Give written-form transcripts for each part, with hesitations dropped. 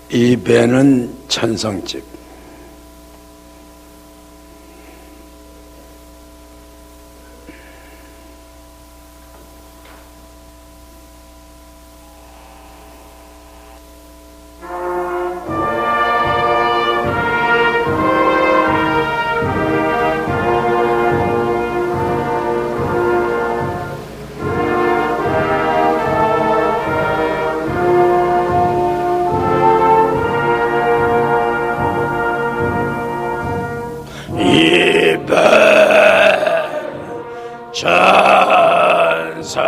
이 배는 천성집.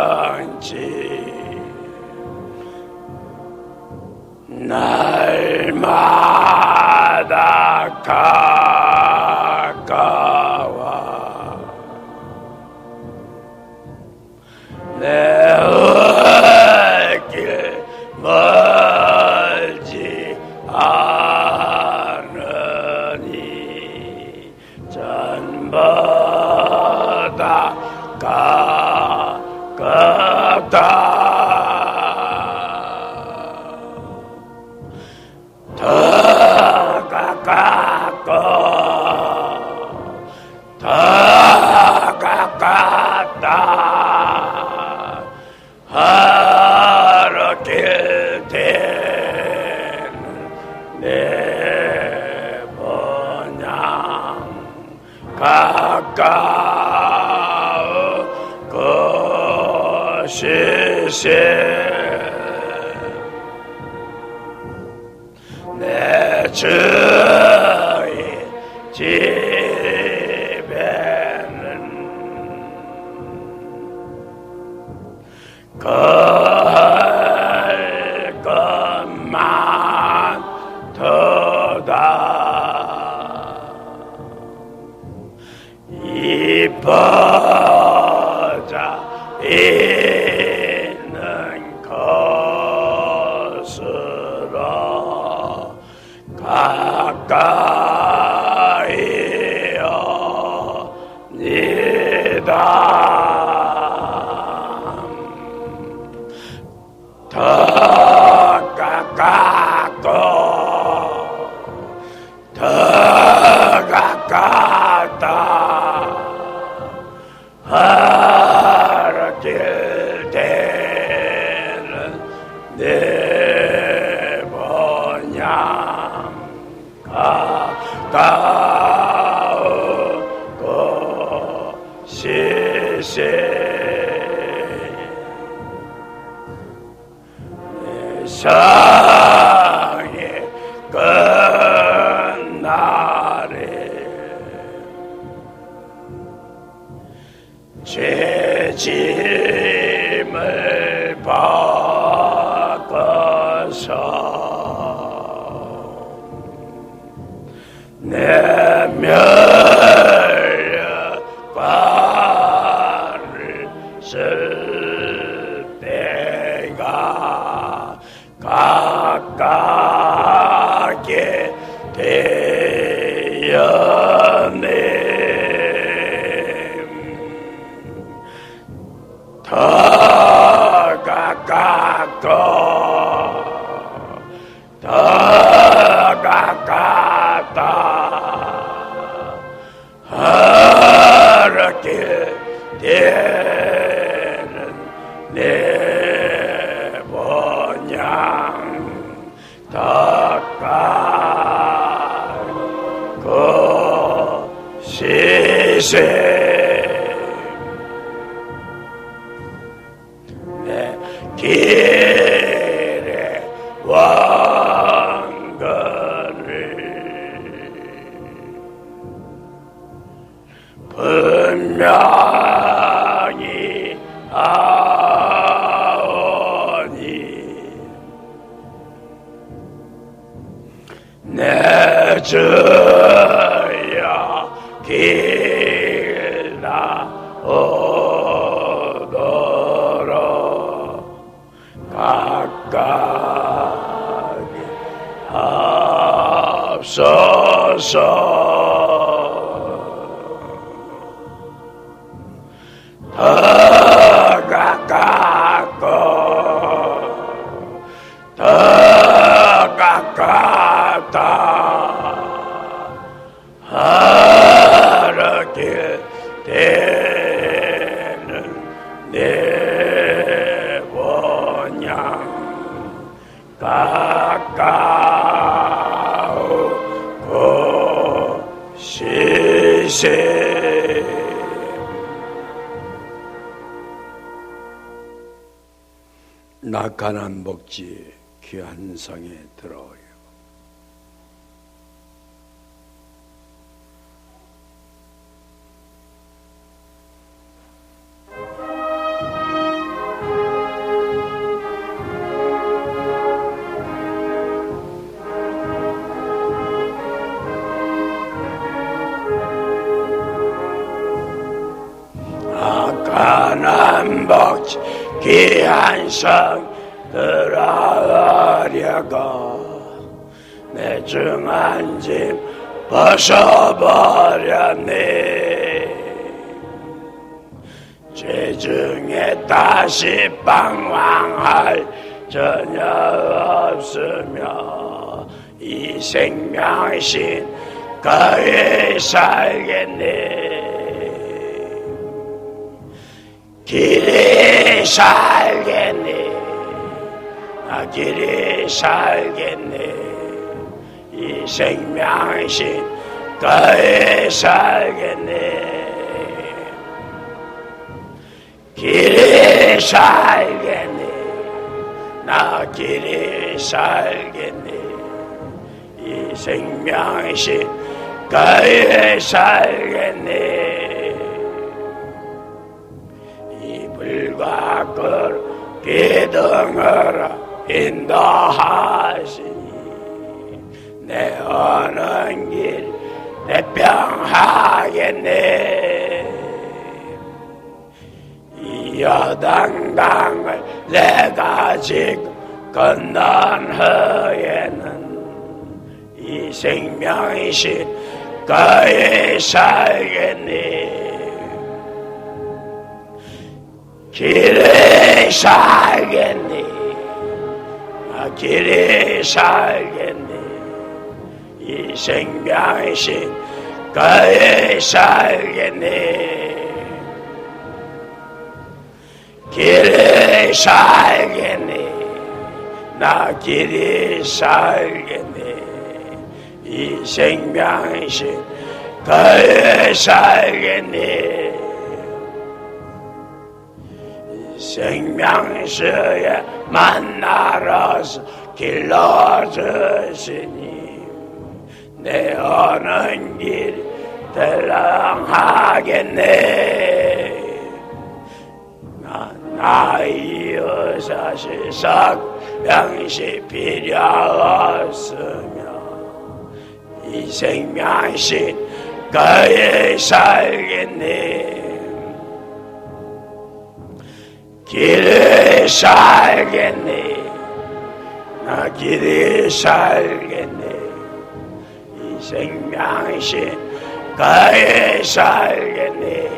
천성집 날마다 가까워 내 길 멀지 않으니 전보다 가깝다. 더 가깝고 더 가깝다. 하루길 되는 내 본향 가까운 곳이세. 내 주의 집에는 거할 것만 더다. 이뻐져 있는 것으로 가까이 옵니다. 더 가깝고 더 가깝다. 하루길 되는 내 본향 가까운 곳이세. 내 상의 끝날에 죄짐을 바꿔서 내 면류관을 쓸 때가 가깝게 되었네. 더 가깝고 더 가깝다. 하루길 되는 내 본향 가까운 곳이세. 내 길의 왕거를 분명히 아오니 내 주여 길 나오도록 가까이 하옵소서. 더 가깝고 더 가깝다. 아깝다 하르길 되는 내 본향 가까우고 시세 낙한한 복지 귀한 성에 들어오요. 낙한한 복지 귀한 성 들어가려고 내 중한 짐 벗어버렸네. 죄중에 다시 방황할 전혀 없으며 이 생명신 거의 살겠네. 길이 살겠네. 길이 살겠네. 이 생명신 거의 살겠네. 길이 살겠네. 나 길이 살겠네. 이 생명신 거의 살겠네. 이불과 걸 기둥으로 인도하시니 내 오는 길 대평하겠네. 이 여당강을 내가 지금 건넌 후에는 이 생명이신 거의 살겠네. 길이 살겠네. 길이 살겠네. 이 생명이신 거의 살겠네. 길이 살겠네. 나 길이 살겠네. 이 생명이신 거의 살겠네. 생명수에 만나러서 길러주시니 내 오는 길 덜렁하겠네. 나의 유사시 석명시 필요 없으며 이 생명신 거의 살겠네. 길이 살겠네. 나 길이 살겠네. 이 생명신 거의 살겠네.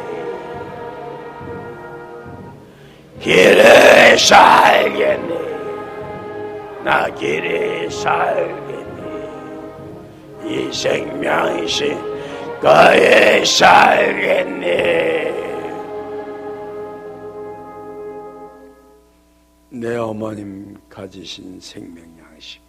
길이 살겠네. 나 길이 살겠네. 이 생명신 거의 살겠네. 내 어머님 가지신 생명 양식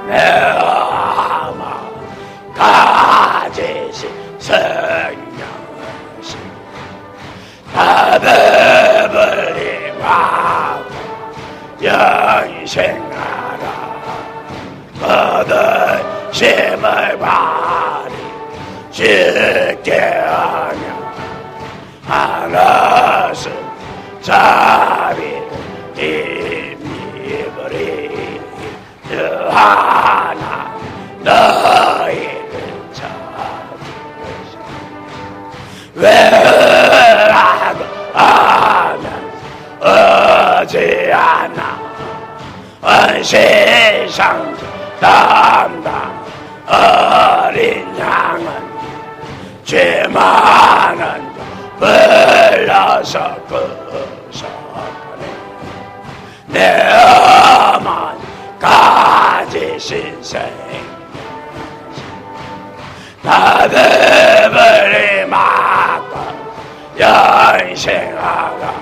내 어머 가지신 생명 양식 다베블리 영생하라 거듭 힘을 발휘 쉽게 하며 하나씩 자비 힘입으리 주 하나 너희를 찾으시 왜라고 하면 어찌하나 세상 담당 어린 양은 죄 많은 불러서 구속하네. 내 어머니 가지신 생명 나들을 막고 연생하라.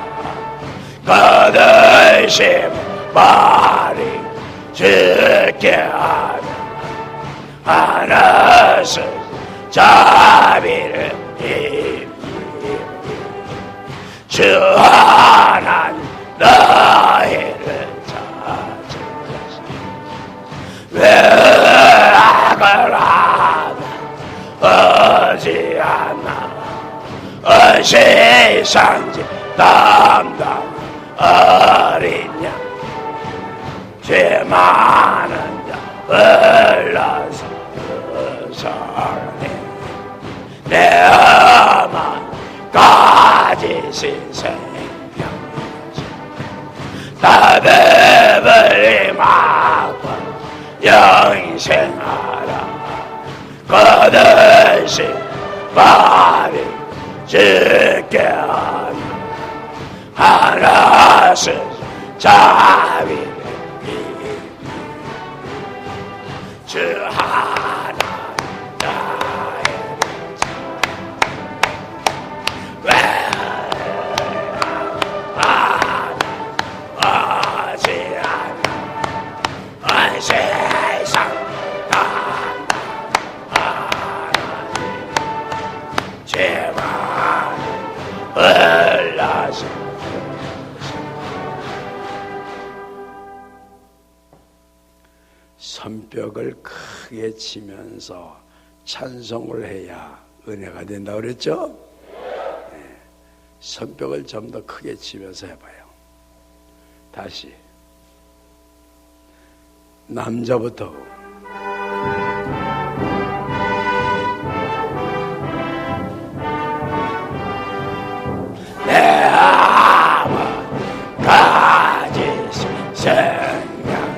거듭심 말이 죽게 하며 하나씩 자비를 힘입니 주 하나님 너희를 찾으소서. 왜 악을 하나 오지 않나 세상지 담당 어린 양 죄 많은 자 흘러서 구속하네. 내 어머니 가지신 생명 다 베풀이 막고 영생하라. 거듭신 말이 죽게 하며 하나씩 자비를 주 하나 나의 왜 하지 않나 세상 제발 흘러서 손뼉을 크게 치면서 찬송을 해야 은혜가 된다고 그랬죠? 네. 손뼉을 좀 더 크게 치면서 해봐요. 다시 남자부터 내 아무 가지신 생명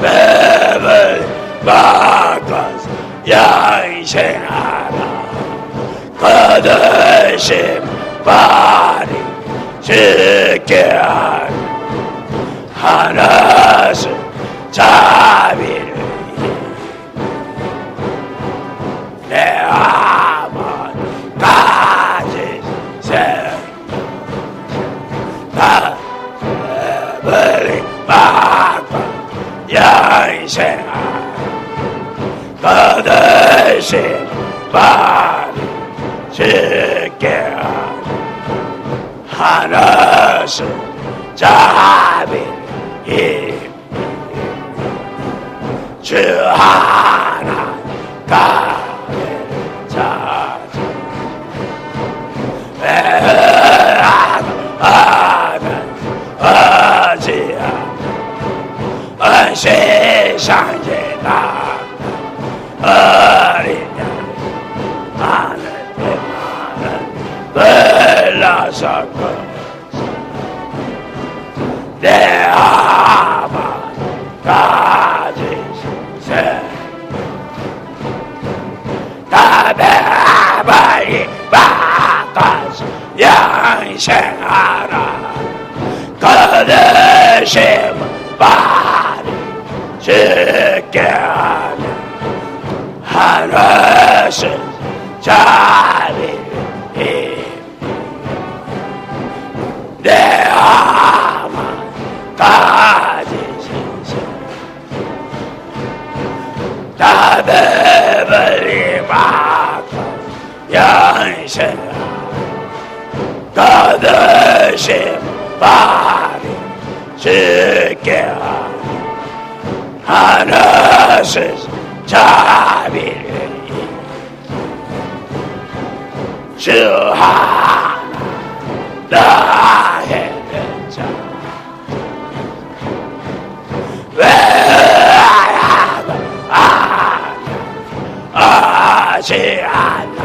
뱀을 바꿔서 양생하라. 거듭심 발이 죽게 하며 하나씩 자비를 내 아무 가지신 생명 다 뱀을 바꿔 양생아 거듭심 발이 죽게 하며 하나씩 자비를 주 하나 가게를 찾아 하는 어지야 세상에 나 어린 양 하늘 때만은 불러서 내 아마 가지신 생 다배발이 바꿔서 양생하라. 거듭심 발이 죽게 하며 하나씩 자비를 내 아마 가지신 생 다 베풀이 바꿔 양생하라. 거듭심 발이 죽게 하며 하나씩 자비를 주 하나 나의 자 왜 하지 않나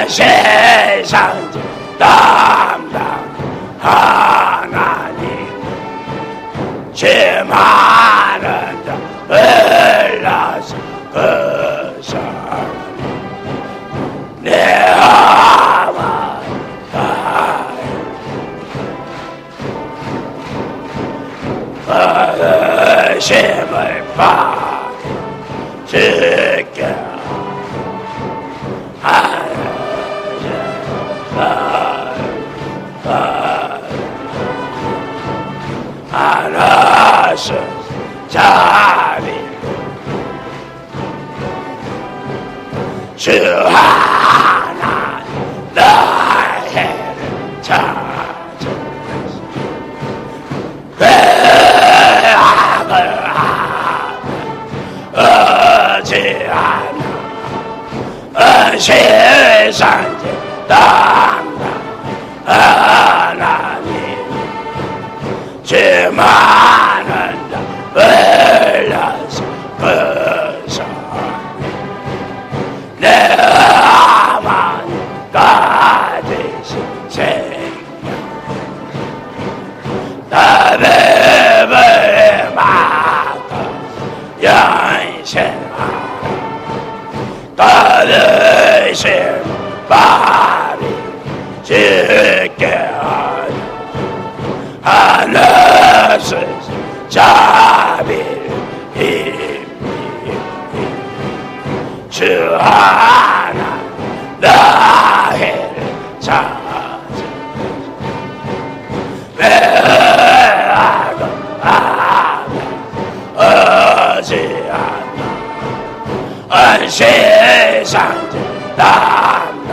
세상 담당 하나님 죄 많은 자 흘러서 그 사람 내 아마 힘을 받으시게 하나씩 자비 주 하나 나의 찾아 죄악을 하지 않아 세상에 땅나 하나님 죄 많은 자 흘러서 그 사람 내만 가지신 생명 나를 막아 연생하라 가르신 바리 짓게 하여 하늘에서 자비를 힘이 주 하나 나를 찾아 매하고 하나 어지않아 세상 난다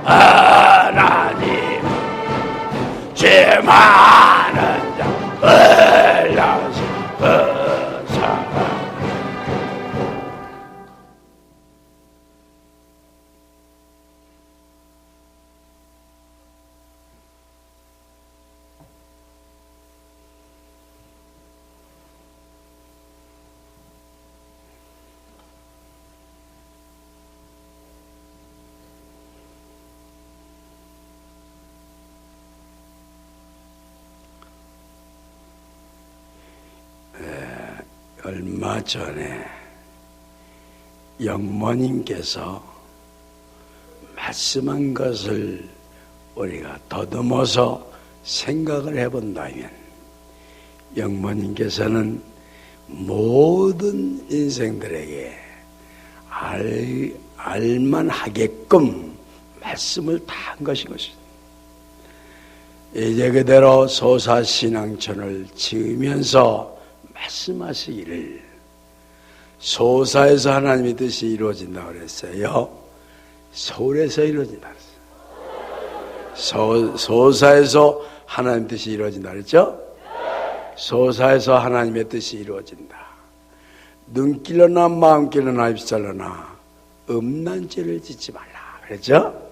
하나님 죄 많은 자 흘러서 그 사람 얼마 전에 영모님께서 말씀한 것을 우리가 더듬어서 생각을 해본다면 영모님께서는 모든 인생들에게 알만하게끔 말씀을 다 한 것인 것입니다. 이제 그대로 소사신앙촌을 지으면서 말씀하시기를 소사에서 하나님의 뜻이 이루어진다고 그랬어요. 서울에서 이루어진다고 그랬어요. 소사에서 하나님의 뜻이 이루어진다고 그랬죠? 소사에서 하나님의 뜻이 이루어진다. 눈길로나 마음길로나 입술로나 음란 죄를 짓지 말라 그랬죠?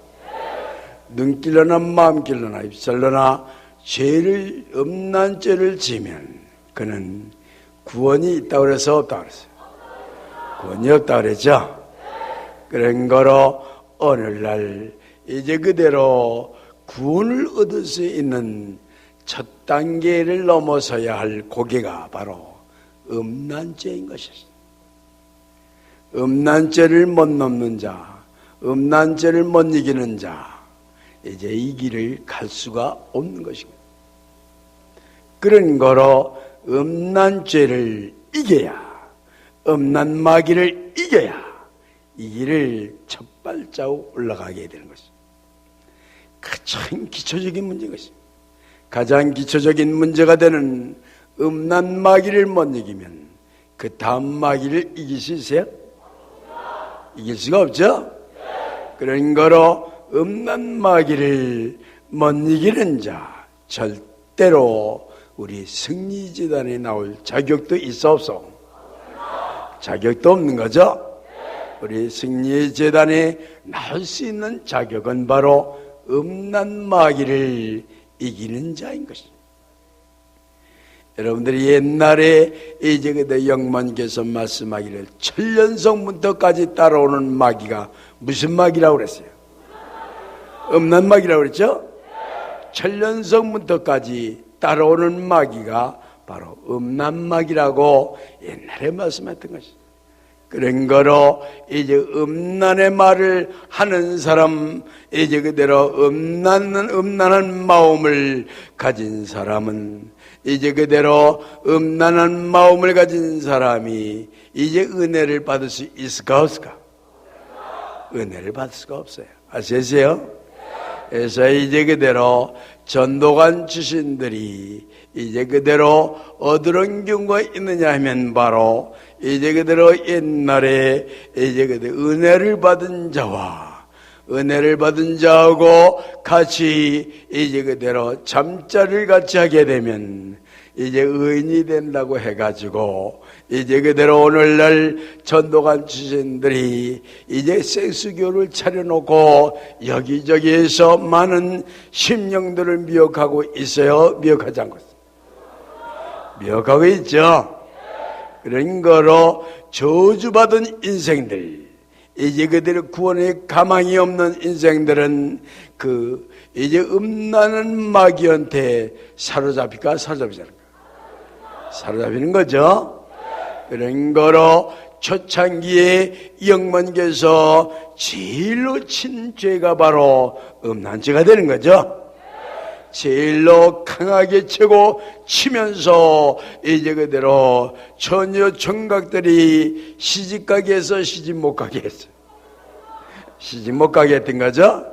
눈길로나 마음길로나 입술로나 음란 죄를 지면 그는 구원이 있다고 그래서 없다고 그랬어요. 구원이 없다고 그랬죠? 그런 거로 오늘날 이제 그대로 구원을 얻을 수 있는 첫 단계를 넘어서야 할 고개가 바로 음란죄인 것이었어요. 음란죄를 못 넘는 자, 음란죄를 못 이기는 자, 이제 이 길을 갈 수가 없는 것입니다. 그런 거로 음란죄를 이겨야, 음란마귀를 이겨야 이 길을 첫 발자국 올라가게 되는 것입니다. 가장 기초적인 문제인 것입니다. 가장 기초적인 문제가 되는 음란마귀를 못 이기면 그 다음 마귀를 이길 수 있어요? 이길 수가 없죠? 그런 거로 음란마귀를 못 이기는 자 절대로 우리 승리재단에 나올 자격도 있어 없어? 자격도 없는 거죠? 우리 승리재단에 나올 수 있는 자격은 바로 음란마귀를 이기는 자인 것입니다. 여러분들이 옛날에 이제 그때 영만께서 말씀하기를 천년성부터까지 따라오는 마귀가 무슨 마귀라고 그랬어요? 음란마귀라고 그랬죠? 천년성부터까지 따라오는 마귀가 바로 음란막이라고 옛날에 말씀했던 것이죠. 그런 거로 이제 음란의 말을 하는 사람, 이제 그대로 음란한 마음을 가진 사람은, 이제 그대로 음란한 마음을 가진 사람이 이제 은혜를 받을 수 있을까 없을까? 은혜를 받을 수가 없어요. 아시겠어요? 그래서 이제 그대로 전도관 주신들이 이제 그대로 어떤 경우가 있느냐 하면 바로 이제 그대로 옛날에 이제 그대로 은혜를 받은 자와 은혜를 받은 자하고 같이 이제 그대로 잠자리를 같이 하게 되면 이제 의인이 된다고 해가지고 이제 그대로 오늘날 전도관 주신들이 이제 섹스교를 차려놓고 여기저기에서 많은 심령들을 미혹하고 있어요? 미혹하지 않고 있어요? 미혹하고 있죠? 그런 거로 저주받은 인생들, 이제 그대로 구원에 가망이 없는 인생들은 이제 음란한 마귀한테 사로잡힐까? 사로잡히지 않을까? 사로잡히는 거죠. 그런 거로 초창기에 영문께서 제일로 친 죄가 바로 음란죄가 되는 거죠. 제일로 강하게 치고 치면서 이제 그대로 처녀 총각들이 시집가게해서 시집 못 가게 했어요. 시집 못 가게 했던 거죠.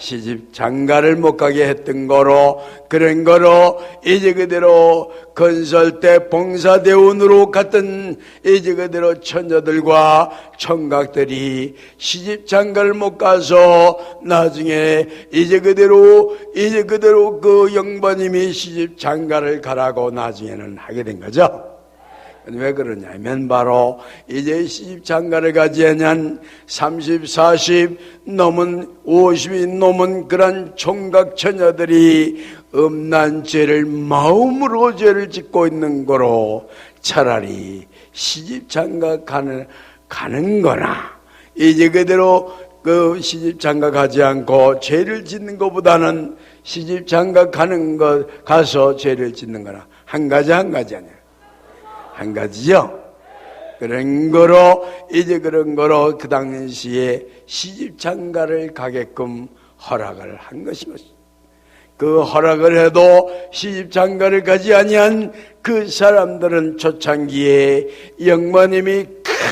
시집 장가를 못 가게 했던 거로, 그런 거로 이제 그대로 건설대 봉사대원으로 갔던 이제 그대로 처녀들과 총각들이 시집 장가를 못 가서 나중에 이제 그대로 그 영부님이 시집 장가를 가라고 나중에는 하게 된 거죠. 왜 그러냐면 바로 이제 시집 장가를 가지 않은 30, 40 넘은 50이 넘은 그런 총각 처녀들이 음란죄를 마음으로 죄를 짓고 있는 거로 차라리 시집 장가 가는 거나 이제 그대로 그 시집 장가 가지 않고 죄를 짓는 것보다는 시집 장가 가서 죄를 짓는 거나 한 가지 아니야. 한 가지죠. 그런 거로 이제 그런 거로 그 당시에 시집 장가를 가게끔 허락을 한 것입니다. 그 허락을 해도 시집 장가를 가지 아니한 그 사람들은 초창기에 영마님이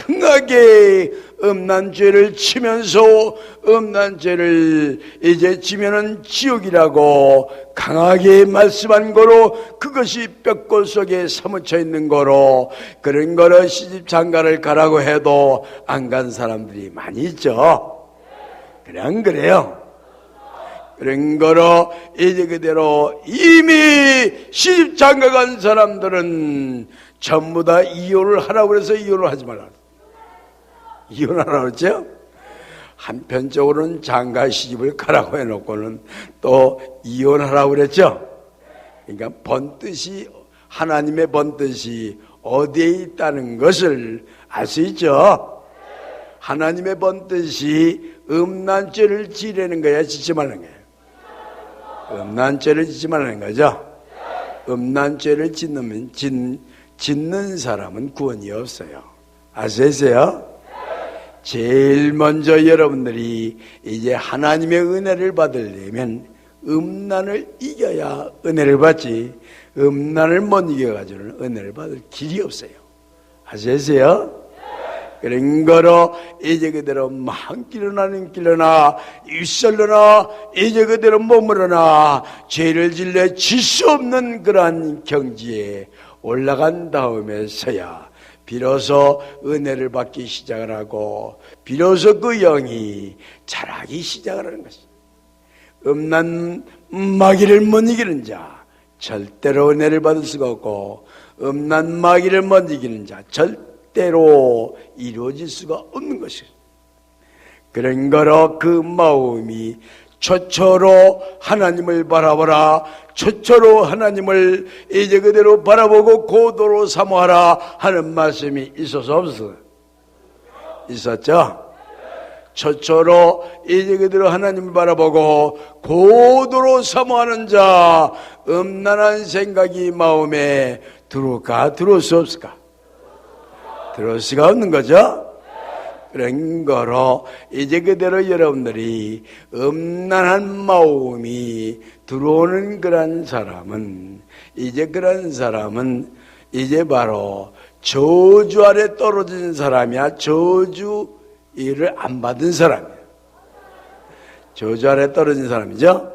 강하게 음란죄를 치면서 음란죄를 이제 지면은 지옥이라고 강하게 말씀한 거로 그것이 뼈골 속에 사무쳐 있는 거로 그런 거로 시집 장가를 가라고 해도 안 간 사람들이 많이 있죠. 그래 안 그래요? 그런 거로 이제 그대로 이미 시집 장가 간 사람들은 전부 다 이혼을 하라고 해서 이혼을 하지 말라. 이혼하라고 그랬죠? 한편적으로는 장가 시집을 가라고 해놓고는 또 이혼하라고 그랬죠? 그러니까 번뜻이, 하나님의 번뜻이 어디에 있다는 것을 알 수 있죠? 하나님의 번뜻이 음란죄를 지려는 거야, 짓지 말라는 거야? 음란죄를 짓지 말라는 거죠? 음란죄를 짓는 사람은 구원이 없어요. 아시겠어요? 제일 먼저 여러분들이 이제 하나님의 은혜를 받으려면 음란을 이겨야 은혜를 받지, 음란을 못 이겨가지고는 은혜를 받을 길이 없어요. 아시겠어요? 그런 거로 이제 그대로 만길로나는 길로나 일설로나 이제 그대로 머무르나 죄를 질러 질 수 없는 그러한 경지에 올라간 다음에서야 비로소 은혜를 받기 시작을 하고 비로소 그 영이 자라기 시작을 하는 것입니다. 음란 마귀를 못 이기는 자 절대로 은혜를 받을 수가 없고, 음란 마귀를 못 이기는 자 절대로 이루어질 수가 없는 것이에요. 그런 거로 그 마음이 초초로 하나님을 바라보라, 초초로 하나님을 이제 그대로 바라보고 고도로 사모하라 하는 말씀이 있어서 없어요? 있었죠? 초초로 이제 그대로 하나님을 바라보고 고도로 사모하는 자, 음란한 생각이 마음에 들어올까? 들어올 수 없을까? 들어올 수가 없는 거죠? 그런 거로 이제 그대로 여러분들이 음란한 마음이 들어오는 그런 사람은 이제 바로 저주 아래 떨어진 사람이야. 저주 일을 안 받은 사람이야. 저주 아래 떨어진 사람이죠.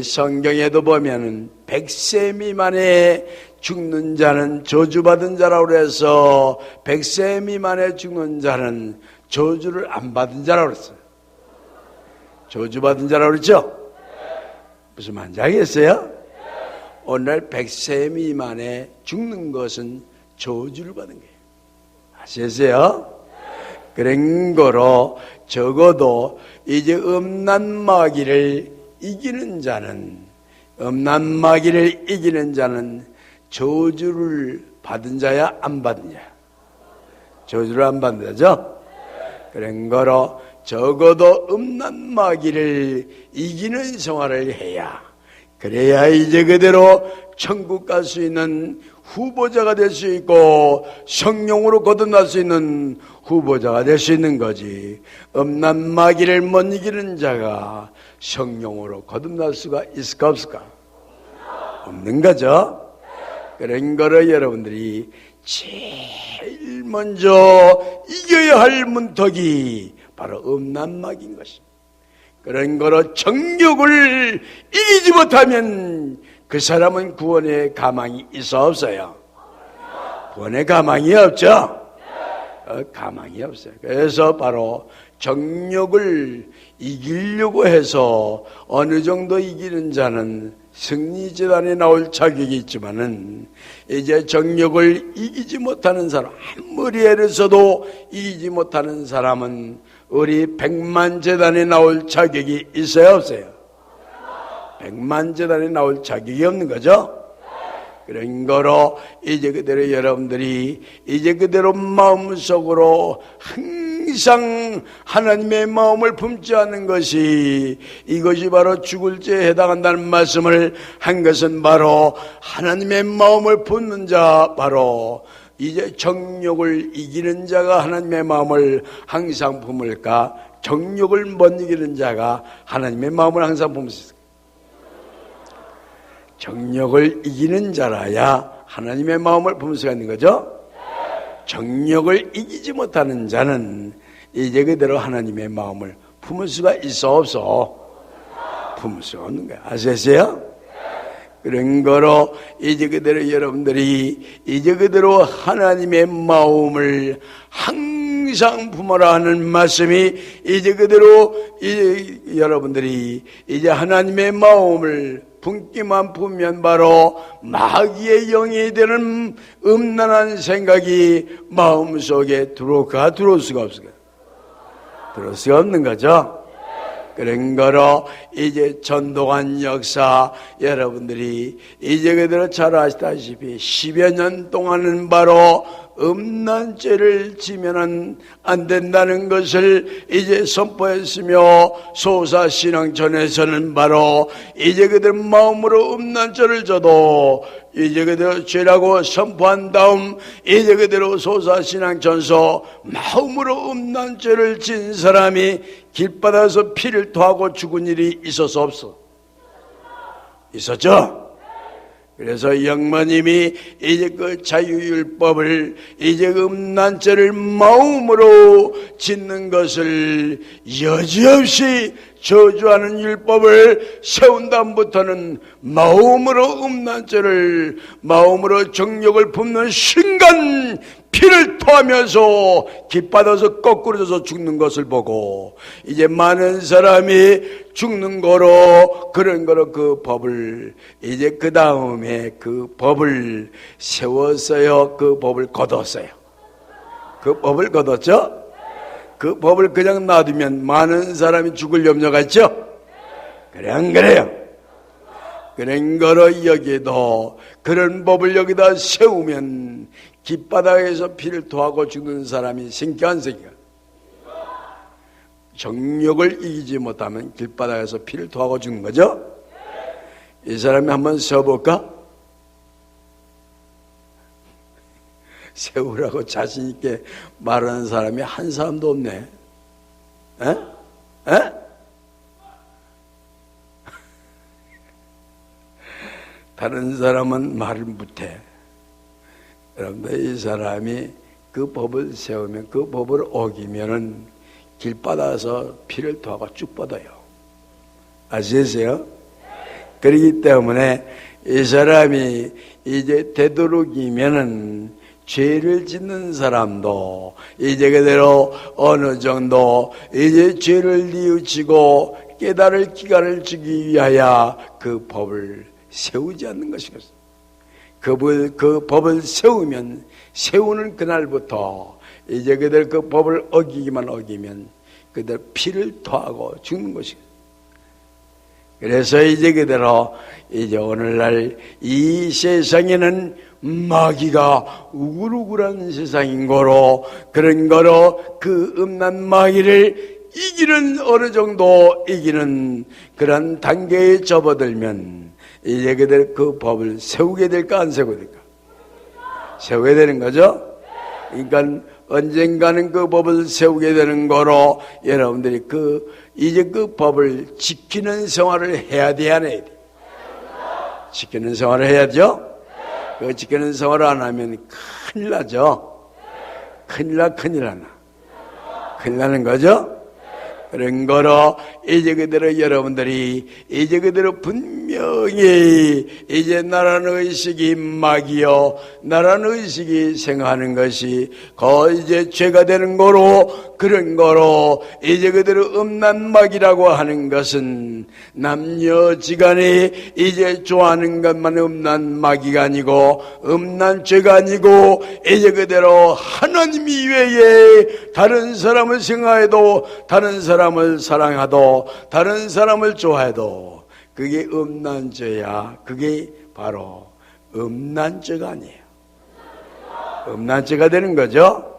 성경에도 보면은 100세 미만에 죽는 자는 저주받은 자라고 해서 100세 미만에 죽는 자는 저주를 안 받은 자라고 그랬어요. 저주받은 자라고 그랬죠? 무슨 말인지 알겠어요? 오늘 100세 미만에 죽는 것은 저주를 받은 거예요. 아시겠어요? 그런 거로 적어도 이제 음란마귀를 이기는 자는 저주를 받은 자야, 안 받은 자야? 저주를 안 받는 자죠? 그런 거로 적어도 음란마귀를 이기는 생활을 해야, 그래야 이제 그대로 천국 갈 수 있는 후보자가 될 수 있고 성령으로 거듭날 수 있는 후보자가 될 수 있는 거지. 음란마귀를 못 이기는 자가 성령으로 거듭날 수가 있을까 없을까? 없는 거죠. 그런 거를 여러분들이 제일 먼저 이겨야 할 문턱이 바로 음란마귀인 것입니다. 그런 거로 정욕을 이기지 못하면 그 사람은 구원의 가망이 있어 없어요? 구원의 가망이 없죠? 가망이 없어요. 그래서 바로 정욕을 이기려고 해서 어느 정도 이기는 자는 승리재단에 나올 자격이 있지만은 이제 정욕을 이기지 못하는 사람, 아무리 애를 써도 이기지 못하는 사람은 우리 백만재단에 나올 자격이 있어요 없어요? 백만재단에 나올 자격이 없는 거죠? 그런 거로 이제 그대로 여러분들이 이제 그대로 마음속으로 항상 하나님의 마음을 품지 않는 것이, 이것이 바로 죽을 죄에 해당한다는 말씀을 한 것은 바로 하나님의 마음을 품는 자, 바로 이제 정욕을 이기는 자가 하나님의 마음을 항상 품을까? 정욕을 못 이기는 자가 하나님의 마음을 항상 품을 수 있을까? 정욕을 이기는 자라야 하나님의 마음을 품을 수가 있는 거죠? 정욕을 이기지 못하는 자는 이제 그대로 하나님의 마음을 품을 수가 있어 없어? 품을 수가 없는 거야. 아시겠어요? 그런 거로 이제 그대로 여러분들이 이제 그대로 하나님의 마음을 항상 품어라 하는 말씀이, 이제 그대로 이제 여러분들이 이제 하나님의 마음을 품기만 품으면 바로 마귀의 영이 되는 음란한 생각이 마음속에 들어올 수가 없을까? 들어올 수가 없는 거죠. 그런 거로 이제 전도관 역사 여러분들이 이제 그대로 잘 아시다시피 10여 년 동안은 바로 음란죄를 지면은 안 된다는 것을 이제 선포했으며, 소사신앙전에서는 바로 이제 그들 마음으로 음란죄를 져도 이제 그대로 죄라고 선포한 다음 이제 그대로 소사신앙전서 마음으로 음란죄를 진 사람이 길바닥에서 피를 토하고 죽은 일이 있어서 없어? 있었죠? 그래서 영모님이 이제 그 자유율법을 이제 음란죄를 마음으로 짓는 것을 여지없이 저주하는 율법을 세운 다음부터는 마음으로 음란죄를, 마음으로 정욕을 품는 순간 피를 토하면서 깃받아서 거꾸로져서 죽는 것을 보고 이제 많은 사람이 죽는 거로, 그런 거로 그 법을 이제 그 다음에 그 법을 세웠어요. 그 법을 거뒀어요. 그 법을 거뒀죠? 그 법을 그냥 놔두면 많은 사람이 죽을 염려가 있죠? 그래, 안 그래요? 그런 거로 여기도 그런 법을 여기다 세우면 깃바닥에서 피를 토하고 죽는 사람이 생겨 안 생겨? 정욕을 이기지 못하면 길바닥에서 피를 토하고 죽는 거죠? 이 사람이 한번 세워볼까? 세우라고 자신 있게 말하는 사람이 한 사람도 없네. 에? 에? 다른 사람은 말을 못해. 여러분들, 이 사람이 그 법을 세우면, 그 법을 어기면은 길바다에서 피를 토하고 쭉 뻗어요. 아시겠어요? 그렇기 때문에 이 사람이 이제 되도록이면은 죄를 짓는 사람도 이제 그대로 어느 정도 이제 죄를 뉘우치고 깨달을 기간을 주기 위하여 그 법을 세우지 않는 것이겠어요. 그 법을 세우면, 세우는 그날부터 이제 그들 그 법을 어기면 그들 피를 토하고 죽는 것이겠어요. 그래서 이제 그대로 이제 오늘날 이 세상에는 마귀가 우글우글한 세상인 거로, 그런 거로 그 음란 마귀를 이기는, 어느 정도 이기는 그런 단계에 접어들면 이제 그들 그 법을 세우게 될까 안 세우게 될까? 세우게 되는 거죠. 그러니까 언젠가는 그 법을 세우게 되는 거로 여러분들이 이제 그 법을 지키는 생활을 해야 돼, 안 해야 돼? 지키는 생활을 해야죠. 그 지키는 생활을 안 하면 큰일 나죠. 큰일 나는 거죠. 그런 거로 이제 그대로 여러분들이 이제 그대로 분명히 이제 나라는 의식이 마귀요, 나라는 의식이 생각하는 것이 이제 죄가 되는 거로, 그런 거로 이제 그대로 음란 마귀라고 하는 것은 남녀지간에 이제 좋아하는 것만 음란 마귀가 아니고, 음란 죄가 아니고, 이제 그대로 하나님 이외에 다른 사람을 생각해도, 다른 사람을 사랑하도, 다른 사람을 좋아해도 그게 음란죄야. 그게 바로 음란죄가 아니에요. 음란죄가 되는 거죠.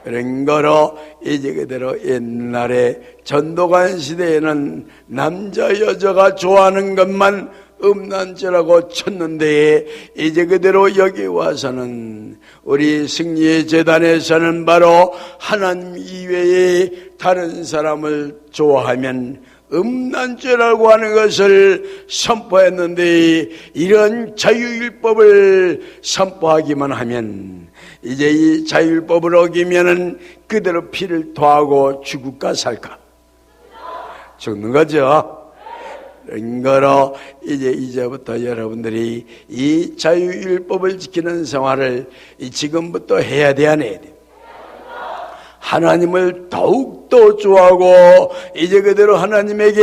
그런 거로 이제 그대로 옛날에 전도관 시대에는 남자 여자가 좋아하는 것만 음란죄라고 쳤는데, 이제 그대로 여기 와서는 우리 승리의 재단에서는 바로 하나님 이외에 다른 사람을 좋아하면 음란죄라고 하는 것을 선포했는데, 이런 자유율법을 선포하기만 하면 이제 이 자유율법을 어기면은 그대로 피를 토하고 죽을까 살까? 죽는 거죠. 그런 거로 이제부터 여러분들이 이 자유율법을 지키는 생활을 지금부터 해야 돼, 안 해야 돼? 하나님을 더욱더 좋아하고 이제 그대로 하나님에게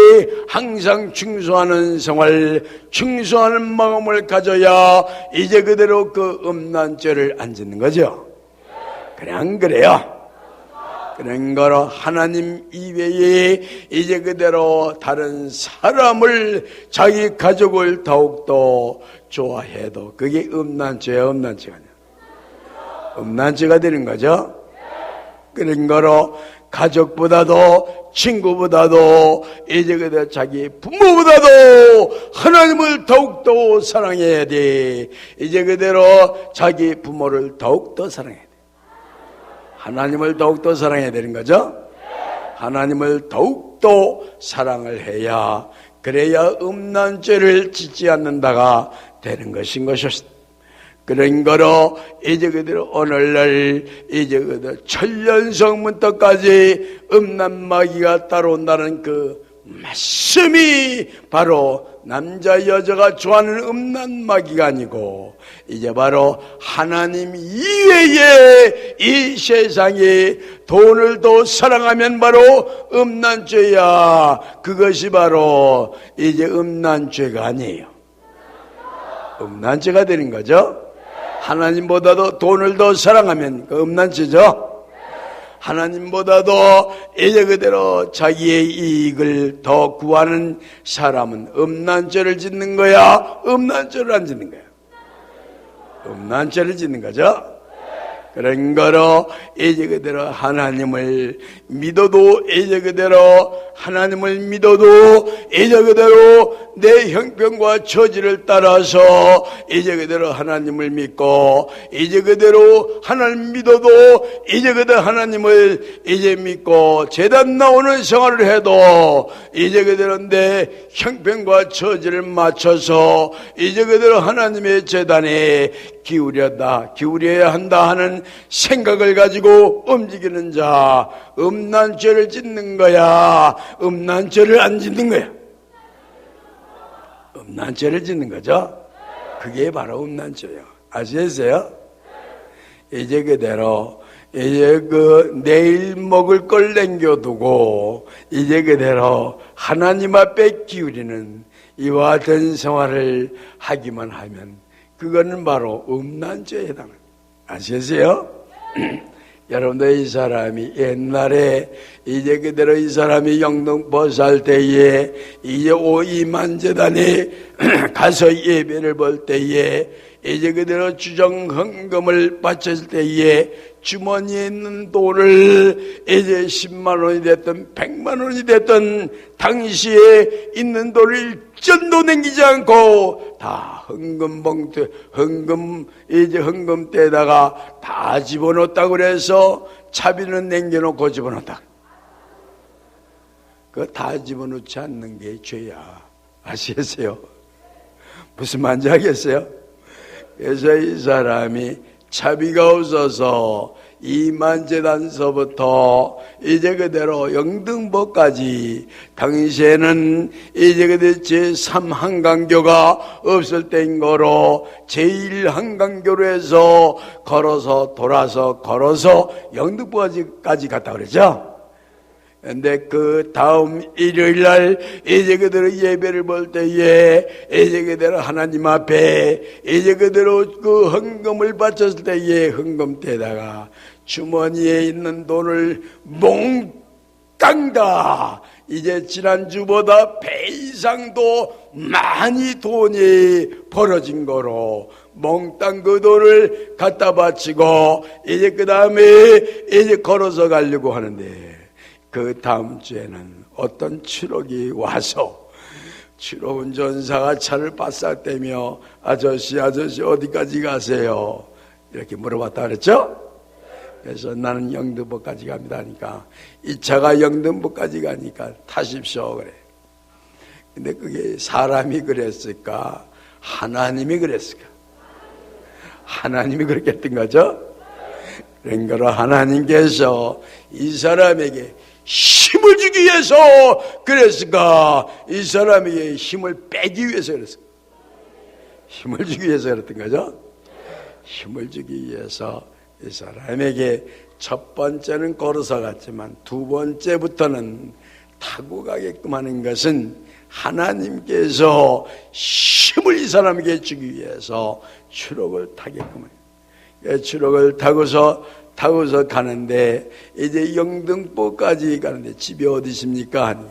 항상 충성하는 생활, 충성하는 마음을 가져야 이제 그대로 그 음란죄를 안 짓는 거죠. 그냥 그래요. 그런 거로 하나님 이외에 이제 그대로 다른 사람을, 자기 가족을 더욱더 좋아해도 그게 음란죄야, 음란죄가 아니야. 음란죄가 되는 거죠. 그런 거로 가족보다도, 친구보다도, 이제 그대로 자기 부모보다도 하나님을 더욱더 사랑해야 돼. 이제 그대로 자기 부모를 더욱더 사랑해야 돼. 하나님을 더욱더 사랑해야 되는 거죠. 하나님을 더욱더 사랑을 해야, 그래야 음란죄를 짓지 않는다가 되는 것인 것이었습니다. 그런 거로 이제 그대로 오늘날 이제 그대로 천년성문턱까지 음란마귀가 따라온다는 그 말씀이 바로 남자 여자가 좋아하는 음란마귀가 아니고, 이제 바로 하나님 이외에 이 세상에 돈을 더 사랑하면 바로 음란죄야. 그것이 바로 이제 음란죄가 아니에요. 음란죄가 되는 거죠. 하나님보다도 돈을 더 사랑하면 그 음란죄죠. 하나님보다도 이제 그대로 자기의 이익을 더 구하는 사람은 음란죄를 짓는 거야, 음란죄를 안 짓는 거야? 음란죄를 짓는 거죠. 그런 거로 이제 그대로 하나님을 믿어도 이제 그대로 하나님을 믿어도 이제 그대로 내 형편과 처지를 따라서 이제 그대로 하나님을 믿고 이제 그대로 하나님 믿어도 이제 그대로 하나님을 이제 믿고 제단 나오는 생활을 해도 이제 그대로 내 형편과 처지를 맞춰서 이제 그대로 하나님의 제단에 기울여야 한다 하는 생각을 가지고 움직이는 자, 음란 죄를 짓는 거야? 음란 죄를 안 짓는 거야? 음란 죄를 짓는 거죠? 그게 바로 음란 죄예요. 아시겠어요? 이제 그대로 이제 내일 먹을 걸 남겨두고 이제 그대로 하나님 앞에 기울이는 이와 같은 생활을 하기만 하면 그거는 바로 음란죄에 해당합니다. 아시겠어요? 여러분들 이 사람이 옛날에 이제 그대로 이 사람이 영등포 살 때에 이제 오이만재단에 가서 예배를 볼 때에 이제 그대로 주정 헌금을 바쳤을 때에 주머니에 있는 돈을 이제 10만 원이 됐든 100만 원이 됐든 당시에 있는 돈을 1전도 남기지 않고 다 헌금대에다가 다 집어넣었다고 그래서 차비는 남겨놓고 집어넣었다. 그거 다 집어넣지 않는 게 죄야. 아시겠어요? 무슨 말인지 알겠어요? 그래서 이 사람이 차비가 없어서 이만재단서부터 이제 그대로 영등포까지 당시에는 이제 그대로 제3한강교가 없을 때인 거로 제1한강교로 해서 돌아서 영등포까지 갔다 그러죠. 근데 그 다음 일요일 날 이제 그대로 예배를 볼 때에 이제 그대로 하나님 앞에 이제 그대로 그 헌금을 바쳤을 때에 헌금대에다가 주머니에 있는 돈을 몽땅 다 이제 지난주보다 배 이상도 많이 돈이 벌어진 거로 몽땅 그 돈을 갖다 바치고 이제 그 다음에 이제 걸어서 가려고 하는데 그 다음 주에는 어떤 추록이 와서 추록 운전사가 차를 빠싹대며 아저씨 어디까지 가세요? 이렇게 물어봤다 그랬죠? 그래서 나는 영등포까지 갑니다 하니까 이 차가 영등포까지 가니까 타십시오 그래. 근데 그게 사람이 그랬을까? 하나님이 그랬을까? 하나님이 그렇게 했던 거죠? 그런 거로 하나님께서 이 사람에게 힘을 주기 위해서 그랬을까? 이 사람에게 힘을 빼기 위해서 그랬을까? 힘을 주기 위해서 그랬던 거죠? 힘을 주기 위해서 이 사람에게 첫 번째는 걸어서 갔지만 두 번째부터는 타고 가게끔 하는 것은 하나님께서 힘을 이 사람에게 주기 위해서 추록을 타게끔 해요. 추록을 타고서 가는데 이제 영등포까지 가는데 집이 어디십니까?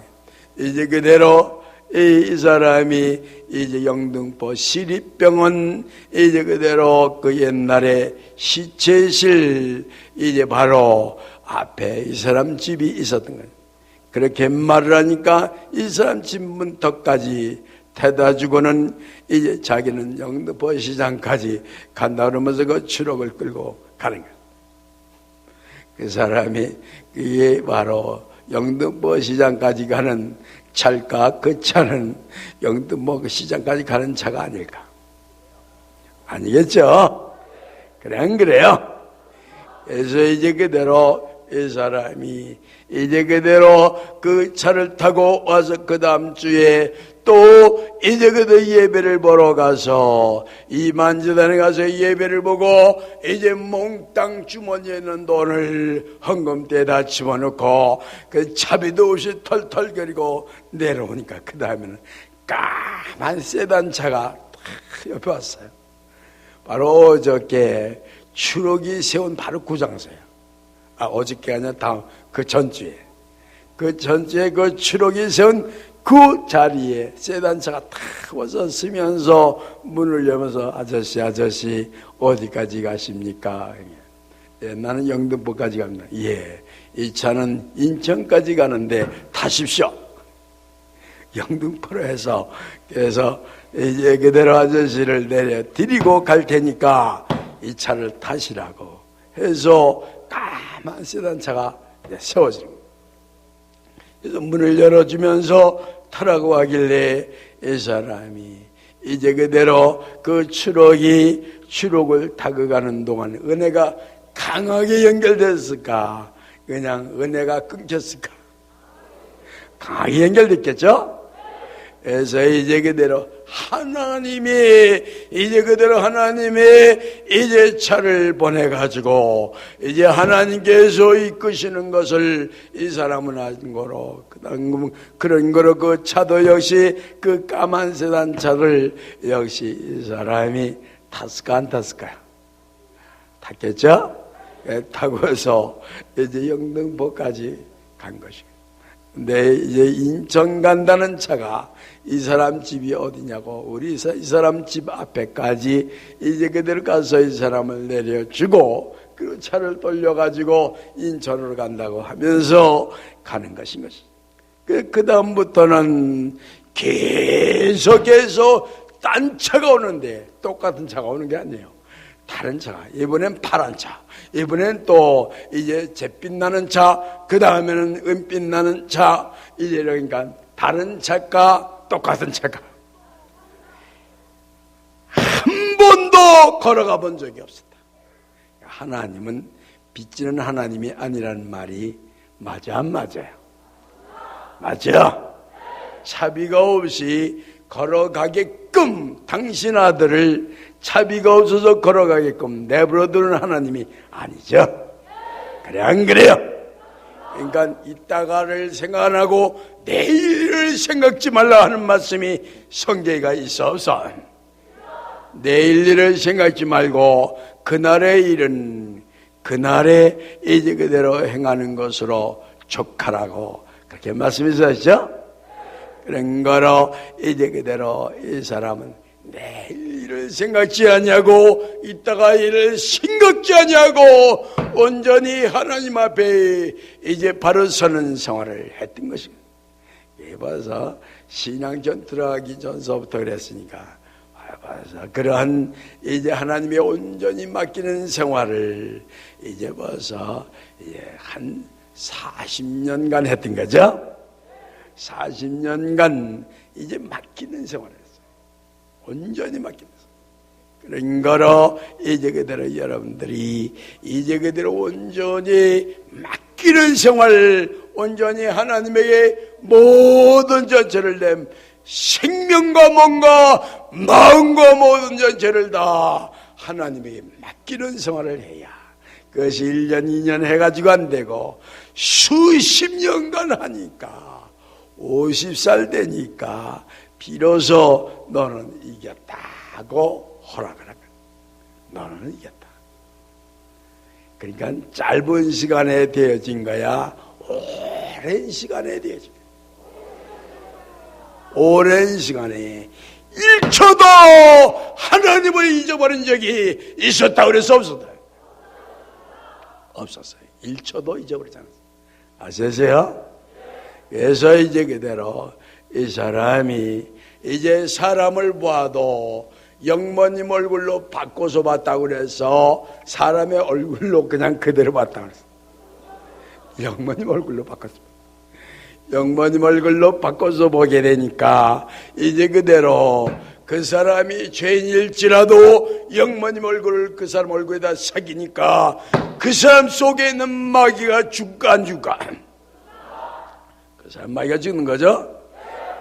이제 그대로 이 사람이 이제 영등포 시립병원 이제 그대로 그 옛날에 시체실 이제 바로 앞에 이 사람 집이 있었던 거예요. 그렇게 말을 하니까 이 사람 집 문턱까지 태다 주고는 이제 자기는 영등포 시장까지 간다 그러면서 그 추록을 끌고 가는 거예요. 그 사람이 그게 바로 영등포 시장까지 가는 차일까? 그 차는 영등포 그 시장까지 가는 차가 아닐까? 아니겠죠? 그래, 안 그래요? 그래서 이제 그대로 이 사람이 이제 그대로 그 차를 타고 와서 그 다음 주에 또 이제 그대로 예배를 보러 가서 이만재단에 가서 예배를 보고 이제 몽땅 주머니에 있는 돈을 헌금대에다 집어넣고 그 차비도 없이 털털거리고 내려오니까 그 다음에는 까만 세단차가 옆에 왔어요. 바로 어저께 추록이 세운 바로 그 장소예요. 어저께가 아니라 다음 그 전주에 그 추록이 세운 그 자리에 세단차가 탁 와서 서면서 문을 열면서 아저씨 어디까지 가십니까? 예, 나는 영등포까지 갑니다. 예, 이 차는 인천까지 가는데 타십시오. 영등포로 해서, 그래서 이제 그대로 아저씨를 내려 드리고 갈 테니까 이 차를 타시라고 해서 까만 세단차가 세워지는 거예요. 그래서 문을 열어주면서 타라고 하길래 이 사람이 이제 그대로 그 추록을 타고 가는 동안 은혜가 강하게 연결됐을까? 그냥 은혜가 끊겼을까? 강하게 연결됐겠죠? 그래서 이제 그대로 하나님이 이제 차를 보내가지고 이제 하나님께서 이끄시는 것을 이 사람은 안 거로 그런 거로 그 차도 역시 그 까만 세단 차를 역시 이 사람이 탔을까 안 탔을까요? 탔겠죠? 타고서 이제 영등포까지 간 것이고. 근데 이제 인천 간다는 차가 이 사람 집이 어디냐고 이 사람 집 앞에까지 이제 그대로 가서 이 사람을 내려주고 그 차를 돌려가지고 인천으로 간다고 하면서 가는 것인 것이. 그 다음부터는 계속해서 딴 차가 오는데 똑같은 차가 오는 게 아니에요. 다른 차가, 이번엔 파란 차, 이번엔 또 이제 잿빛 나는 차, 그 다음에는 은빛 나는 차, 이제 그러니까 다른 차가 똑같은 차가 한 번도 걸어가 본 적이 없었다. 하나님은 빚지는 하나님이 아니라는 말이 맞아 안 맞아요? 맞아. 차비가 없이 걸어가게끔 당신 아들을 차비가 없어서 걸어가게끔 내버려두는 하나님이 아니죠. 그래 안 그래요? 그러니까 이따가를 생각 안 하고 내일을 생각지 말라 하는 말씀이 성경에 있어서 내일 일을 생각지 말고 그날의 일은 그날에 이제 그대로 행하는 것으로 족하라고 그렇게 말씀하셨죠? 그런 거로 이제 그대로 이 사람은 내일 일을 생각지 않냐고 이따가 일을 생각지 않냐고 온전히 하나님 앞에 이제 바로 서는 생활을 했던 것입니다. 봐서 신앙전 들어가기 전서부터 그랬으니까 봐서 그러한 이제 하나님의 온전히 맡기는 생활을 이제 봐서 이제 한 40년간 했던 거죠. 40년간 이제 맡기는 생활을 했어요. 온전히 맡기는 생활. 그런 거로 이제 그대로 여러분들이 이제 그대로 온전히 맡기는 생활, 온전히 하나님에게 모든 전체를 내 생명과 몸과 마음과 모든 전체를 다 하나님에게 맡기는 생활을 해야 그것이 1년 2년 해가지고 안 되고 수십 년간 하니까 50살 되니까 비로소 너는 이겼다고 허락을 하거든. 너는 이겼다. 그러니까 짧은 시간에 되어진 거야 오랜 시간에 되어진 거야. 오랜 시간에 1초도 하나님을 잊어버린 적이 있었다 그래서 없었다. 없었어요. 1초도 잊어버리지 않았어요. 아시세요? 그래서 이제 그대로 이 사람이 이제 사람을 봐도 영모님 얼굴로 바꿔서 봤다고 그래서 사람의 얼굴로 그냥 그대로 봤다고 그랬어요. 영모님 얼굴로 바꿨습니다. 영모님 얼굴로 바꿔서 보게 되니까 이제 그대로 그 사람이 죄인일지라도 영모님 얼굴을 그 사람 얼굴에다 새기니까 그 사람 속에 있는 마귀가 죽까 안 죽까? 그 사람 마귀가 죽는 거죠?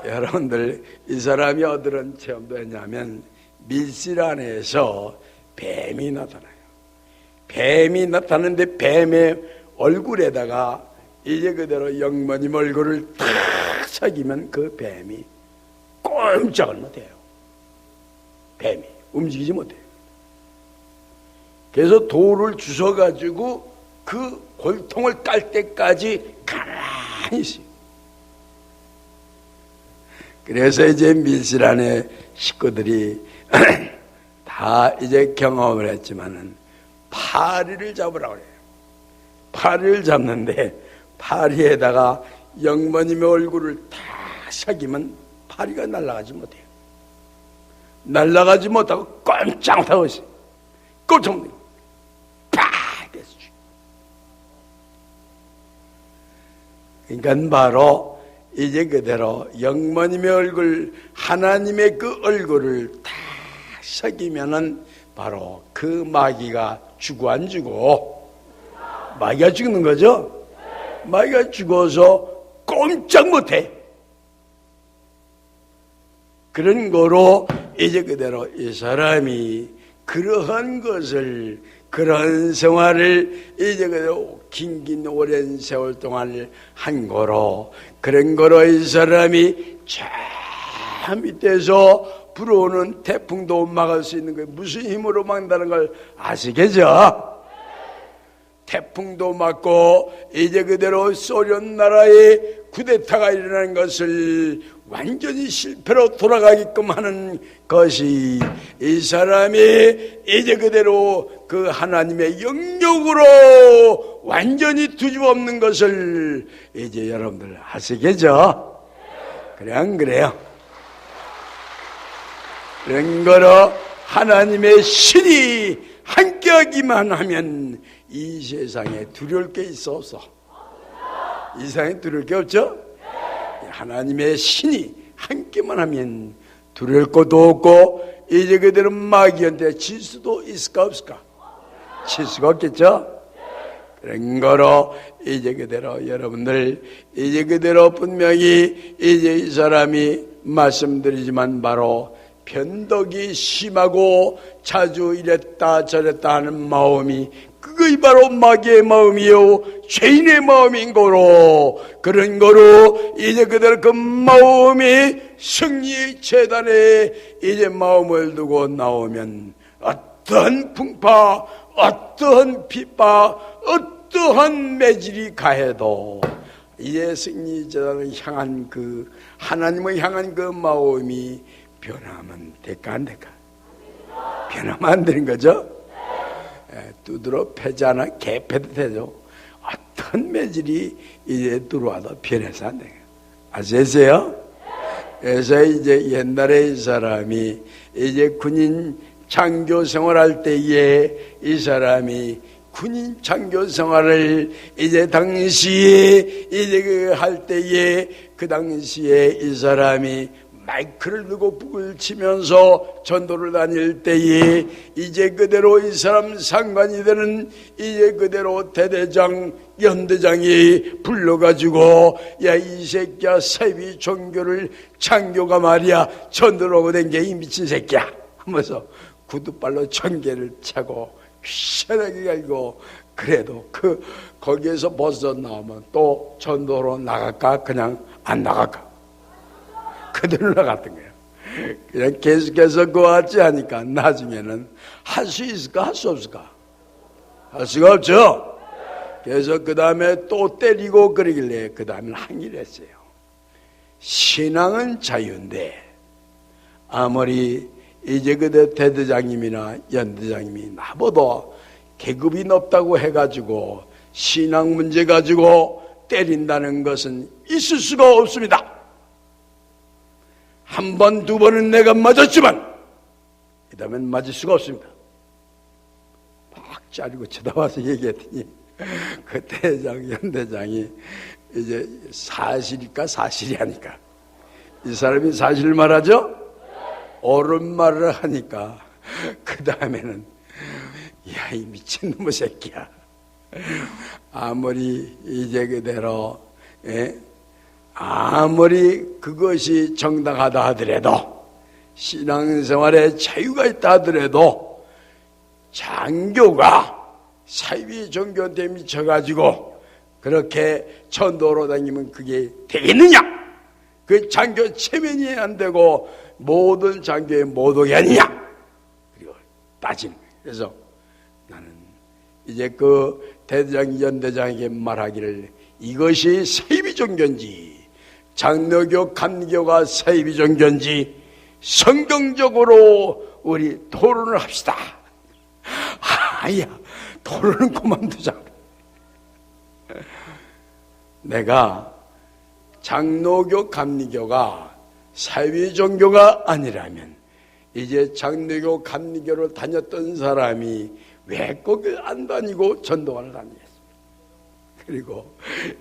여러분들 이 사람이 어떤 체험도 했냐면 밀실 안에서 뱀이 나타나요. 뱀이 나타나는데 뱀의 얼굴에다가 이제 그대로 영모님 얼굴을 탁 새기면 그 뱀이 꼼짝을 못해요. 뱀이 움직이지 못해요. 그래서 돌을 주워가지고 그 골통을 깔 때까지 가만히 있어요. 그래서 이제 밀실 안에 식구들이 다 이제 경험을 했지만은 파리를 잡으라고 그래요. 파리를 잡는데 파리에다가 영모님의 얼굴을 다 새기면 파리가 날아가지 못해요. 날아가지 못하고 꼼짝 못하고 있어요. 꼼짝 못해요. 팍! 그러니까 바로 이제 그대로 영모님의 얼굴, 하나님의 그 얼굴을 다 새기면은 바로 그 마귀가 죽어 안 죽어? 마귀가 죽는 거죠? 마귀가 죽어서 꼼짝 못해. 그런 거로 이제 그대로 이 사람이 그러한 것을, 그런 생활을 이제 그대로 긴 오랜 세월 동안 한 거로, 그런 거로 이 사람이 저 밑에서 불어오는 태풍도 막을 수 있는 게 무슨 힘으로 막는다는 걸 아시겠죠? 태풍도 막고 이제 그대로 소련 나라의 쿠데타가 일어나는 것을 완전히 실패로 돌아가게끔 하는 것이 이 사람이 이제 그대로 그 하나님의 영역으로 완전히 뒤집어엎는 것을 이제 여러분들 아시겠죠? 그래 안 그래요? 그런 거로 하나님의 신이 함께하기만 하면 이 세상에 두려울 게 있어 없어? 이 세상에 두려울 게 없죠? 하나님의 신이 함께만 하면 두려울 것도 없고 이제 그대로 마귀한테 질 수도 있을까 없을까? 질 수가 없겠죠? 그런 거로 이제 그대로 여러분들 이제 그대로 분명히 이제 이 사람이 말씀드리지만 바로 변덕이 심하고 자주 이랬다 저랬다 하는 마음이 그것이 바로 마귀의 마음이요 죄인의 마음인 거로, 그런 거로 이제 그대로 그 마음이 승리의 재단에 이제 마음을 두고 나오면 어떠한 풍파, 어떠한 핍박, 어떠한 매질이 가해도 이제 승리 재단을 향한 그 하나님을 향한 그 마음이 변하면 될까 안 될까? 변하면 안 되는 거죠? 두드러 패지 않아 개패도 되죠. 어떤 매질이 이제 들어와도 변해서 안 돼요. 아시겠어요? 그래서 이제 옛날에 이 사람이 이제 군인 장교 생활할 때에 이 사람이 군인 장교 생활을 이제 당시에 이제 그 할 때에 그 당시에 이 사람이 마이크를 들고 북을 치면서 전도를 다닐 때에 이제 그대로 이 사람 상관이 되는 이제 그대로 대대장, 연대장이 불러가지고 야 이 새끼야 사이비 종교를 장교가 말이야 전도를 오고 된 게 이 미친 새끼야 하면서 구두발로 전개를 차고 시원하게 갈고 그래도 거기에서 벗어나오면 또 전도로 나갈까 그냥 안 나갈까 그대로 나갔던 거예요. 그냥 계속해서 그거하지 하니까 나중에는 할 수 있을까 할 수 없을까? 할 수가 없죠. 그래서 그 다음에 또 때리고 그러길래 그 다음에 항의를 했어요. 신앙은 자유인데 아무리 이제 그대 대대장님이나 연대장님이 나보다 계급이 높다고 해가지고 신앙 문제 가지고 때린다는 것은 있을 수가 없습니다. 한 번, 두 번은 내가 맞았지만 그 다음엔 맞을 수가 없습니다. 막 자르고 쳐다봐서 얘기했더니 그 대장, 연대장이 이제 사실일까 사실이 아니까 이 사람이 사실을 말하죠? 옳은 말을 하니까 그 다음에는 야, 이 미친놈의 새끼야. 아무리 이제 그대로 아무리 그것이 정당하다 하더라도 신앙생활에 자유가 있다 하더라도 장교가 사이비 종교한테 미쳐가지고 그렇게 전도로 다니면 그게 되겠느냐? 그 장교 체면이 안 되고 모든 장교의 모독이 아니냐? 그리고 따지는 거예요. 그래서 나는 이제 그 대대장 연대장에게 말하기를 이것이 사이비 종교인지 장로교 감리교가 사이비 종교인지 성경적으로 우리 토론을 합시다. 아야 토론은 그만두자. 내가 장로교, 감리교가 사회 종교가 아니라면 이제 장로교, 감리교를 다녔던 사람이 왜 거길 안 다니고 전도관을 다니겠습니까? 그리고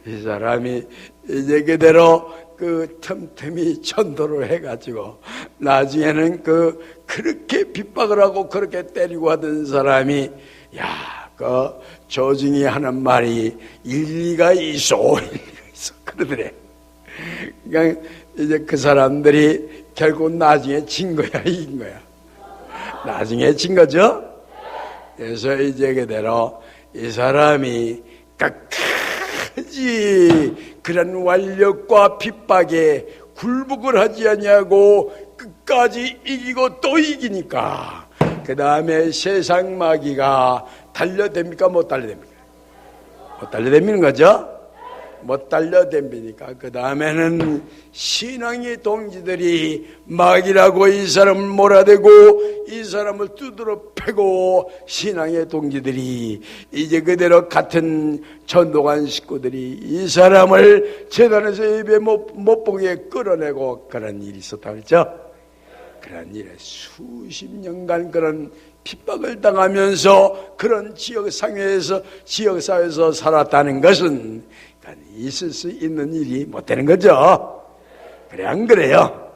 이 사람이 이제 그대로 그 틈틈이 전도를 해가지고 나중에는 그렇게 핍박을 하고 그렇게 때리고 하던 사람이 그 조증이 하는 말이 일리가 있어 그러더래. 그러니까 이제 그 사람들이 결국 나중에 진 거야, 이긴 거야? 나중에 진 거죠? 그래서 이제 그대로 이 사람이 끝까지 그런 완력과 핍박에 굴복을 하지 않냐고 끝까지 이기고 또 이기니까 그 다음에 세상 마귀가 달려댑니까? 못 달려댑니까? 못 달려댑니는 거죠? 못 달려댑니까? 그 다음에는 신앙의 동지들이 마귀라고 이 사람을 몰아대고 이 사람을 두드러 패고 신앙의 동지들이 이제 그대로 같은 전도관 식구들이 이 사람을 재단에서 예배 못 보게 끌어내고 그런 일이 있었다 그랬죠? 그런 일에 수십 년간 그런 핍박을 당하면서 그런 지역사회에서 살았다는 것은 있을 수 있는 일이 못 되는 거죠. 그래, 안 그래요?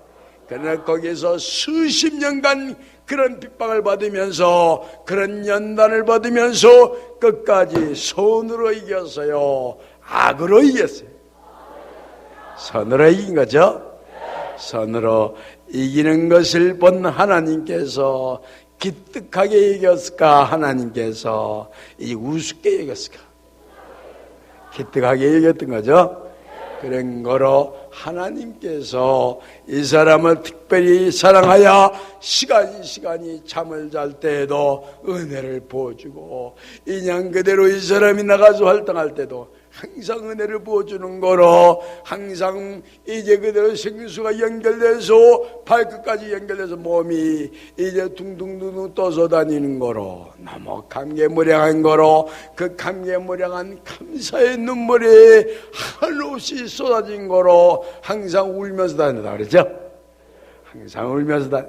그러나 거기에서 수십 년간 그런 핍박을 받으면서 그런 연단을 받으면서 끝까지 선으로 이겼어요? 악으로 이겼어요? 선으로 이긴 거죠? 선으로 이기는 것을 본 하나님께서 기특하게 이겼을까? 하나님께서 이 우습게 이겼을까? 기특하게 이겼던 거죠. 그런 거로 하나님께서 이 사람을 특별히 사랑하여 시간이 잠을 잘 때에도 은혜를 부어주고 인양 그대로 이 사람이 나가서 활동할 때도 항상 은혜를 부어주는 거로 항상 이제 그대로 생수가 연결돼서 발끝까지 연결돼서 몸이 이제 둥둥둥 떠서 다니는 거로 너무 감개무량한 거로 그 감개무량한 감사의 눈물이 한없이 쏟아진 거로 항상 울면서 다닌다 그랬죠? 항상 울면서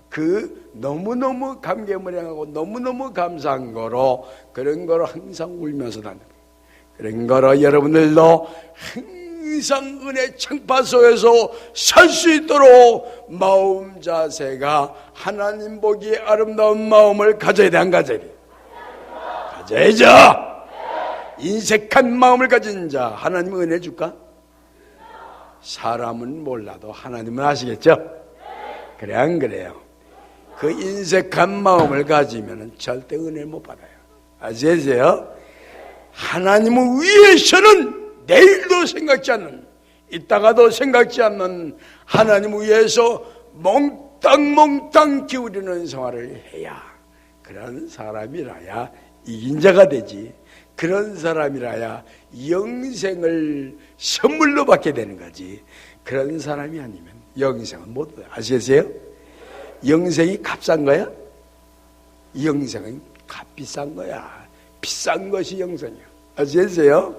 그 너무너무 감개무량하고 너무너무 감사한 거로 그런 거로 항상 울면서 다닌다. 그런 거로 여러분들도 항상 은혜 창파 속에서 살 수 있도록 마음 자세가 하나님 보기에 아름다운 마음을 가져야 돼, 안 가져야 돼? 가져야죠. 인색한 마음을 가진 자 하나님 은혜 줄까? 사람은 몰라도 하나님은 아시겠죠? 그래, 안 그래요? 그 인색한 마음을 가지면 절대 은혜를 못 받아요. 아시겠어요? 하나님을 위해서는 내일도 생각지 않는, 이따가도 생각지 않는 하나님을 위해서 몽땅 기울이는 생활을 해야 그런 사람이라야 이긴 자가 되지. 그런 사람이라야 영생을 선물로 받게 되는 거지. 그런 사람이 아니면 영생은 못 얻어요. 아시겠어요? 영생이 값싼 거야? 영생은 값비싼 거야. 비싼 것이 영생이야. 아시겠어요?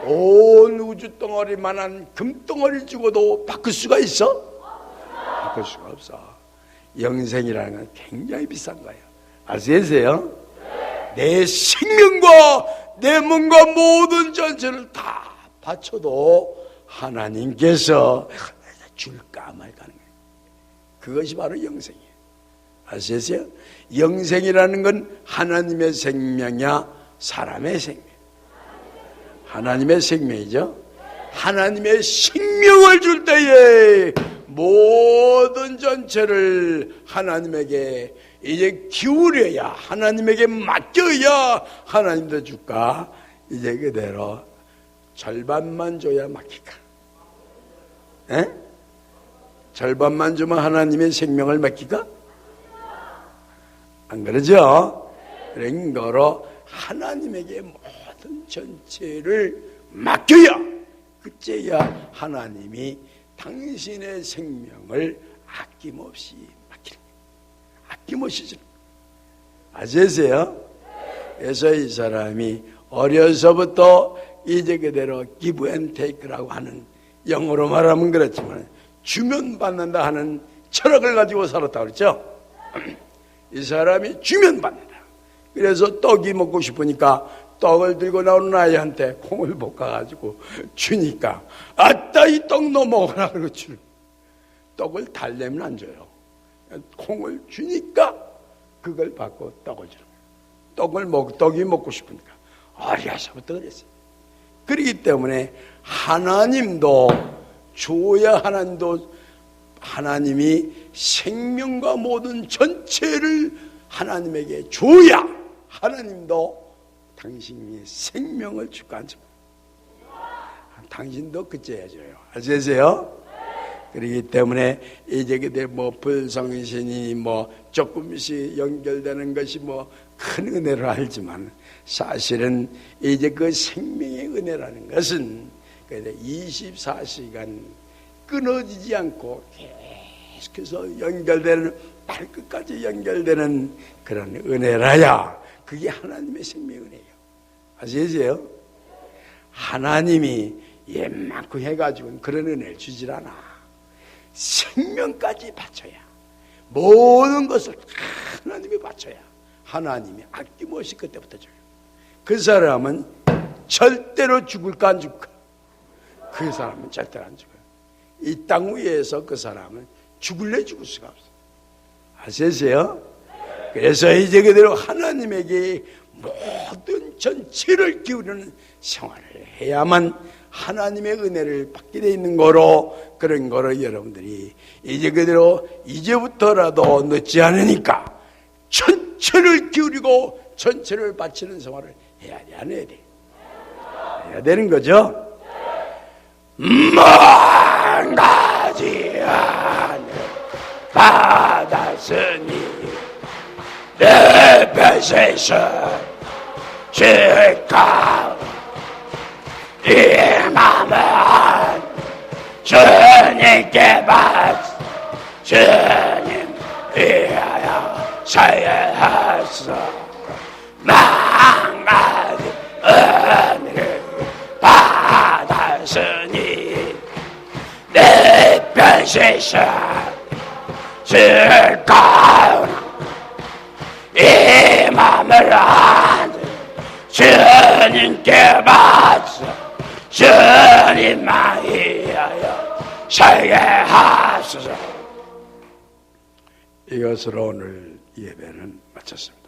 온 우주 덩어리만한 금덩어리를 주고도 바꿀 수가 있어? 바꿀 수가 없어. 영생이라는 건 굉장히 비싼 거예요. 아시겠어요? 내 생명과 내 몸과 모든 전체를 다 바쳐도 하나님께서 줄까 말까 하는 거예요. 그것이 바로 영생이에요. 아시겠어요? 영생이라는 건 하나님의 생명이야, 사람의 생명. 하나님의 생명이죠. 하나님의 생명을 줄 때에 모든 전체를 하나님에게 이제 기울여야, 하나님에게 맡겨야 하나님도 줄까? 이제 그대로 절반만 줘야 맡길까? 에? 절반만 주면 하나님의 생명을 맡길까? 안 그러죠? 그런 거로 하나님에게 모든 전체를 맡겨야, 그때야 하나님이 당신의 생명을 아낌없이 맡기는 거예요. 아낌없이 주는 거예요. 아시겠어요? 그래서 이 사람이 어려서부터 이제 그대로 give and take라고 하는, 영어로 말하면 그렇지만 주면 받는다 하는 철학을 가지고 살았다고 그랬죠. 이 사람이 주면 받는다. 그래서 떡이 먹고 싶으니까 떡을 들고 나오는 아이한테 콩을 볶아가지고 주니까, 아따 이 떡 너 먹어라 그러고 주는. 떡을 달래면 안 줘요. 콩을 주니까 그걸 받고 떡을 주는 거예요. 떡이 먹고 싶으니까. 어려서부터 그랬어요. 그렇기 때문에 하나님도 줘야, 하나님이 생명과 모든 전체를 하나님에게 줘야 하나님도 당신이 생명을 줄까 안 줄까? 당신도 그제야 줘요. 아시겠어요? 그렇기 때문에 이제 그때 불성신이 조금씩 연결되는 것이 큰 은혜로 알지만, 사실은 이제 그 생명의 은혜라는 것은 24시간 끊어지지 않고 계속해서 연결되는, 발끝까지 연결되는 그런 은혜라야 그게 하나님의 생명의 은혜예요. 아시겠어요? 하나님이 웬만큼 해가지고는 그런 은혜를 주질 않아. 생명까지 바쳐야, 모든 것을 하나님이 바쳐야 하나님이 아낌없이 그때부터 줘요. 그 사람은 절대로 죽을까 안 죽을까? 그 사람은 절대로 안 죽어요. 이 땅 위에서 그 사람은 죽을 수가 없어요. 아시겠어요? 그래서 이제 그대로 하나님에게 모든 전체를 기울이는 생활을 해야만 하나님의 은혜를 받게 돼 있는 거로, 그런 거로 여러분들이 이제 그대로 이제부터라도 늦지 않으니까 전체를 기울이고 전체를 바치는 생활을 해야 돼, 안 해야 돼? 해야 되는 거죠? 망가지 않을 받았으니 내 뱃에서 질까 이 맘은 주님께 주님 위하여 사야하소. 망가지 은혜를 받았으니 내 뱃에서 질까 이 맘을 주님께 받소. 주님만 위하여 살게 하소서. 이것으로 오늘 예배는 마쳤습니다.